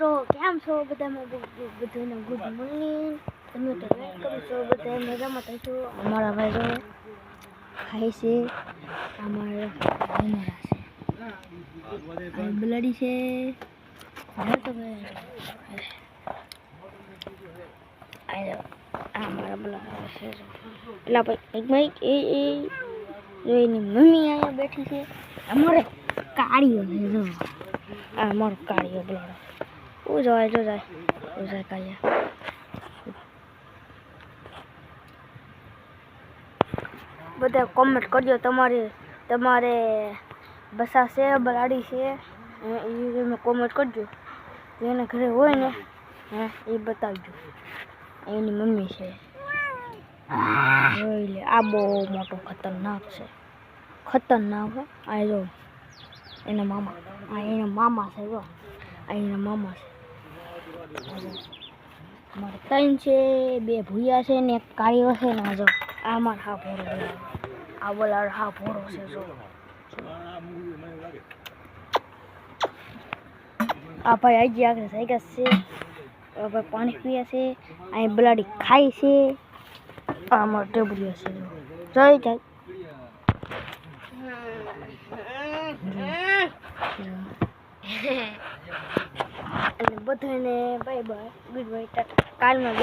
મિત્રો કેમ છો બધામાં બધાને ગુડ મોર્નિંગ તમે તો વેલકમ છો બધા મજામાં થશો અમારા ભાઈ જો ખાય છે અમારા ભમરા છે આ બલાડી છે હા તો અમારા બલાડા છે પેલા ભાઈ એ જોઈને મમ્મી અહીંયા બેઠી છે અમારે કાળીઓ છે જો આ મારો કાળીઓ બલાડો જાય કાળિયા બધા કોમેન્ટ કરજો તમારે બસા છે બલાડી છે એ કોમેન્ટ કરજો જેને ઘરે હોય ને એ બતાવજો એની મમ્મી છે જોઈ લે આ બહુ મોટો ખતરનાક છે આ જો એના મામા છે જો એના મામા છે મારે ત્રણ છે બે ભૂયા છે ને એક કાળીઓ છે ને જો આ માર હા ભોરો આ બોલાડ હા ભોરો છે જો આ ભાઈ આજી આગળ સાયકલ છે હવે પાણી પીએ છે અહીં બલાડી ખાય છે આ માર ટેબુલિયા છે જય અને બધાને બાય બાય ગુડ બાય ટાટા કાલમાં